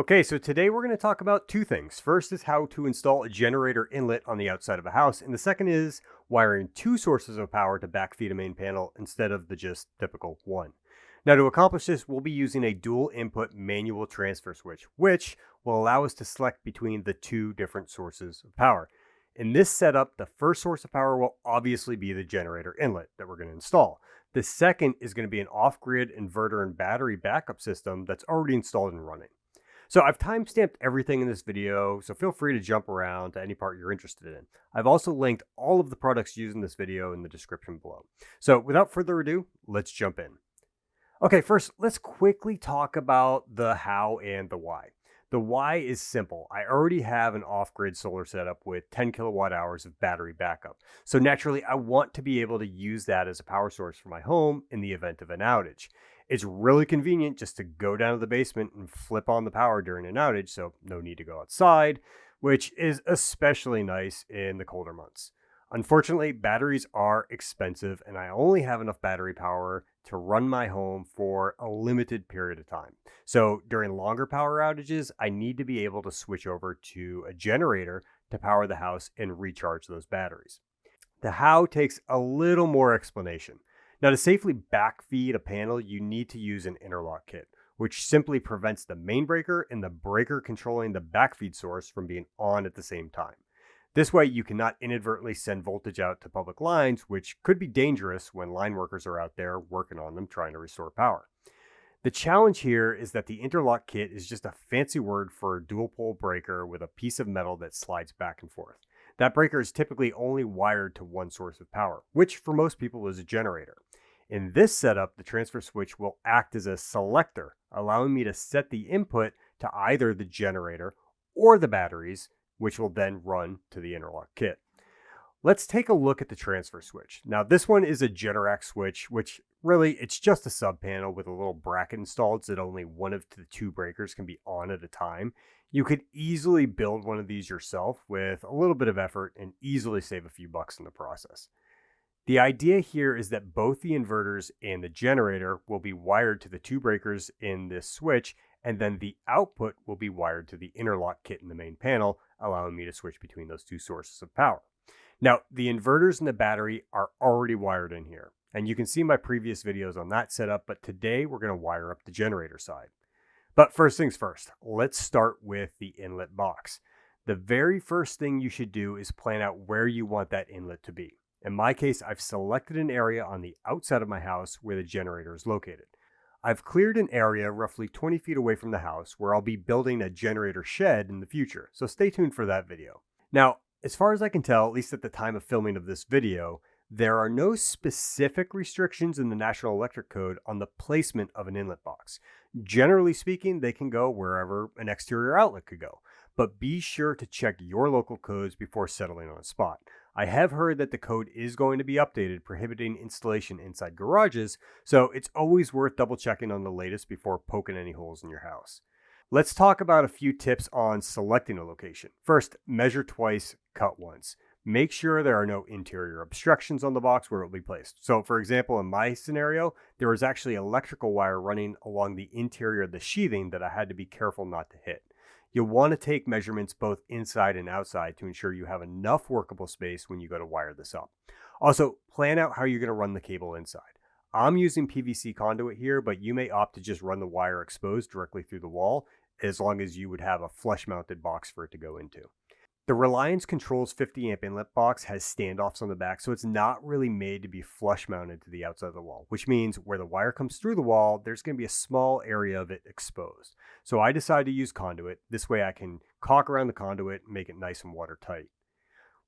Okay, so today we're going to talk about two things. First is how to install a generator inlet on the outside of a house, and the second is wiring two sources of power to backfeed a main panel instead of the just typical one. Now, to accomplish this, we'll be using a dual input manual transfer switch, which will allow us to select between the two different sources of power. In this setup, the first source of power will obviously be the generator inlet that we're going to install. The second is going to be an off-grid inverter and battery backup system that's already installed and running. So I've timestamped everything in this video, so feel free to jump around to any part you're interested in. I've also linked all of the products used in this video in the description below. So without further ado, let's jump in. Okay, first, let's quickly talk about the how and the why. The why is simple. I already have an off-grid solar setup with 10 kilowatt hours of battery backup. So naturally, I want to be able to use that as a power source for my home in the event of an outage. It's really convenient just to go down to the basement and flip on the power during an outage, so no need to go outside, which is especially nice in the colder months. Unfortunately, batteries are expensive, and I only have enough battery power to run my home for a limited period of time. So during longer power outages, I need to be able to switch over to a generator to power the house and recharge those batteries. The how takes a little more explanation. Now, to safely backfeed a panel, you need to use an interlock kit, which simply prevents the main breaker and the breaker controlling the backfeed source from being on at the same time. This way, you cannot inadvertently send voltage out to public lines, which could be dangerous when line workers are out there working on them trying to restore power. The challenge here is that the interlock kit is just a fancy word for a dual pole breaker with a piece of metal that slides back and forth. That breaker is typically only wired to one source of power, which for most people is a generator. In this setup, the transfer switch will act as a selector, allowing me to set the input to either the generator or the batteries, which will then run to the interlock kit. Let's take a look at the transfer switch. Now, this one is a Generac switch, which really it's just a sub panel with a little bracket installed so that only one of the two breakers can be on at a time. You could easily build one of these yourself with a little bit of effort and easily save a few bucks in the process. The idea here is that both the inverters and the generator will be wired to the two breakers in this switch, and then the output will be wired to the interlock kit in the main panel, allowing me to switch between those two sources of power. Now, the inverters and the battery are already wired in here, and you can see my previous videos on that setup, but today we're going to wire up the generator side. But first things first, let's start with the inlet box. The very first thing you should do is plan out where you want that inlet to be. In my case, I've selected an area on the outside of my house where the generator is located. I've cleared an area roughly 20 feet away from the house where I'll be building a generator shed in the future, so stay tuned for that video. Now, as far as I can tell, at least at the time of filming of this video, there are no specific restrictions in the National Electric Code on the placement of an inlet box. Generally speaking, they can go wherever an exterior outlet could go, but be sure to check your local codes before settling on a spot. I have heard that the code is going to be updated, prohibiting installation inside garages, so it's always worth double checking on the latest before poking any holes in your house. Let's talk about a few tips on selecting a location. First, measure twice, cut once. Make sure there are no interior obstructions on the box where it will be placed. So for example, in my scenario, there was actually electrical wire running along the interior of the sheathing that I had to be careful not to hit. You'll want to take measurements both inside and outside to ensure you have enough workable space when you go to wire this up. Also, plan out how you're going to run the cable inside. I'm using PVC conduit here, but you may opt to just run the wire exposed directly through the wall, as long as you would have a flush mounted box for it to go into. The Reliance Controls 50 amp inlet box has standoffs on the back, so it's not really made to be flush mounted to the outside of the wall, which means where the wire comes through the wall, there's going to be a small area of it exposed. So I decided to use conduit. This way I can caulk around the conduit and make it nice and watertight.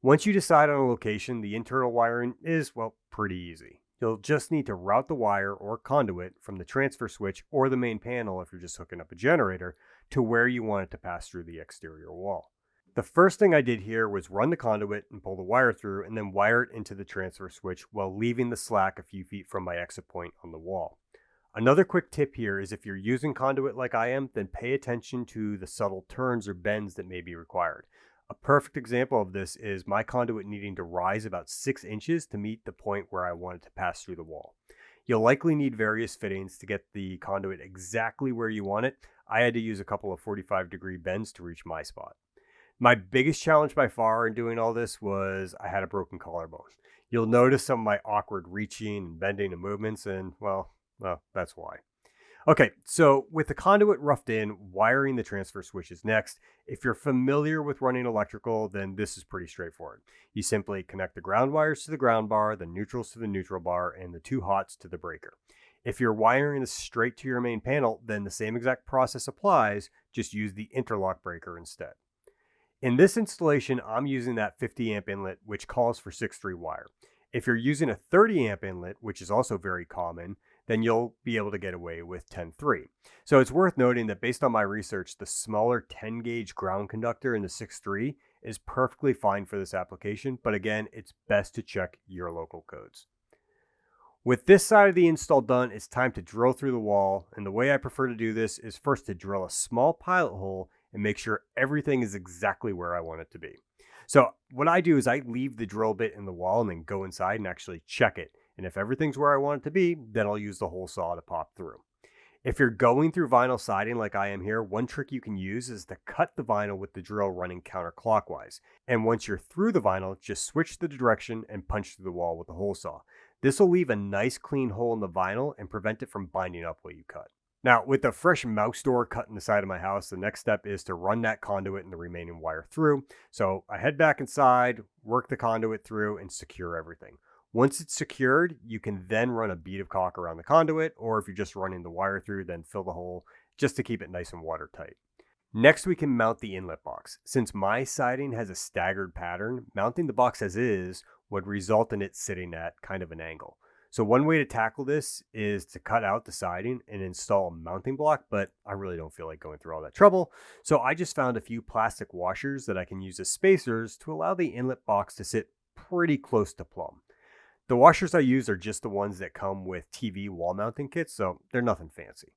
Once you decide on a location, the internal wiring is, well, pretty easy. You'll just need to route the wire or conduit from the transfer switch or the main panel if you're just hooking up a generator to where you want it to pass through the exterior wall. The first thing I did here was run the conduit and pull the wire through and then wire it into the transfer switch while leaving the slack a few feet from my exit point on the wall. Another quick tip here is if you're using conduit like I am, then pay attention to the subtle turns or bends that may be required. A perfect example of this is my conduit needing to rise about 6 inches to meet the point where I want it to pass through the wall. You'll likely need various fittings to get the conduit exactly where you want it. I had to use a couple of 45-degree bends to reach my spot. My biggest challenge by far in doing all this was I had a broken collarbone. You'll notice some of my awkward reaching and bending and movements, and well, that's why. Okay, so with the conduit roughed in, wiring the transfer switch is next. If you're familiar with running electrical, then this is pretty straightforward. You simply connect the ground wires to the ground bar, the neutrals to the neutral bar, and the two hots to the breaker. If you're wiring this straight to your main panel, then the same exact process applies, just use the interlock breaker instead. In this installation, I'm using that 50 amp inlet, which calls for 6-3 wire. If you're using a 30 amp inlet, which is also very common, then you'll be able to get away with 10-3. So it's worth noting that based on my research, the smaller 10 gauge ground conductor in the 6-3 is perfectly fine for this application, but again, it's best to check your local codes. With this side of the install done, it's time to drill through the wall, and the way I prefer to do this is first to drill a small pilot hole and make sure everything is exactly where I want it to be. So what I do is I leave the drill bit in the wall and then go inside and actually check it. And if everything's where I want it to be, then I'll use the hole saw to pop through. If you're going through vinyl siding like I am here, one trick you can use is to cut the vinyl with the drill running counterclockwise. And once you're through the vinyl, just switch the direction and punch through the wall with the hole saw. This will leave a nice clean hole in the vinyl and prevent it from binding up what you cut. Now, with the fresh mouse door cut in the side of my house, the next step is to run that conduit and the remaining wire through. So I head back inside, work the conduit through, and secure everything. Once it's secured, you can then run a bead of caulk around the conduit, or if you're just running the wire through, then fill the hole just to keep it nice and watertight. Next, we can mount the inlet box. Since my siding has a staggered pattern, mounting the box as is would result in it sitting at kind of an angle. So one way to tackle this is to cut out the siding and install a mounting block, but I really don't feel like going through all that trouble. So I just found a few plastic washers that I can use as spacers to allow the inlet box to sit pretty close to plumb. The washers I use are just the ones that come with TV wall mounting kits, so they're nothing fancy.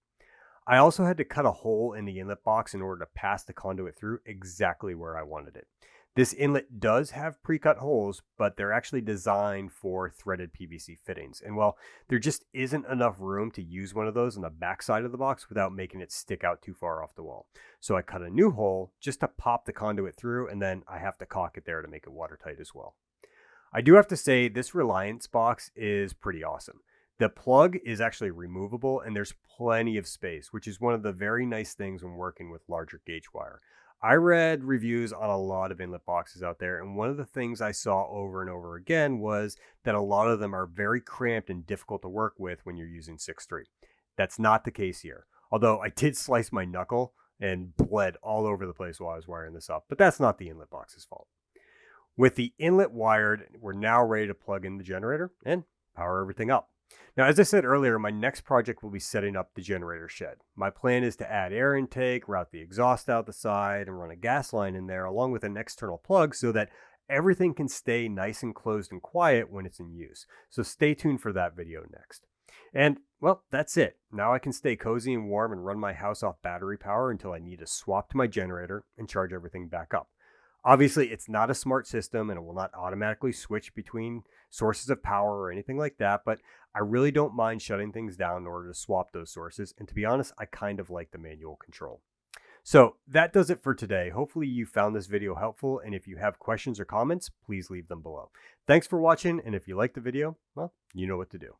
I also had to cut a hole in the inlet box in order to pass the conduit through exactly where I wanted it. This inlet does have pre-cut holes, but they're actually designed for threaded PVC fittings. And well, there just isn't enough room to use one of those on the back side of the box without making it stick out too far off the wall. So I cut a new hole just to pop the conduit through, and then I have to caulk it there to make it watertight as well. I do have to say this Reliance box is pretty awesome. The plug is actually removable and there's plenty of space, which is one of the very nice things when working with larger gauge wire. I read reviews on a lot of inlet boxes out there, and one of the things I saw over and over again was that a lot of them are very cramped and difficult to work with when you're using 6-3. That's not the case here, although I did slice my knuckle and bled all over the place while I was wiring this up, but that's not the inlet box's fault. With the inlet wired, we're now ready to plug in the generator and power everything up. Now, as I said earlier, my next project will be setting up the generator shed. My plan is to add air intake, route the exhaust out the side, and run a gas line in there along with an external plug so that everything can stay nice and closed and quiet when it's in use. So stay tuned for that video next. And, well, that's it. Now I can stay cozy and warm and run my house off battery power until I need to swap to my generator and charge everything back up. Obviously, it's not a smart system and it will not automatically switch between sources of power or anything like that, but I really don't mind shutting things down in order to swap those sources. And to be honest, I kind of like the manual control. So that does it for today. Hopefully you found this video helpful, and if you have questions or comments, please leave them below. Thanks for watching, and if you liked the video, well, you know what to do.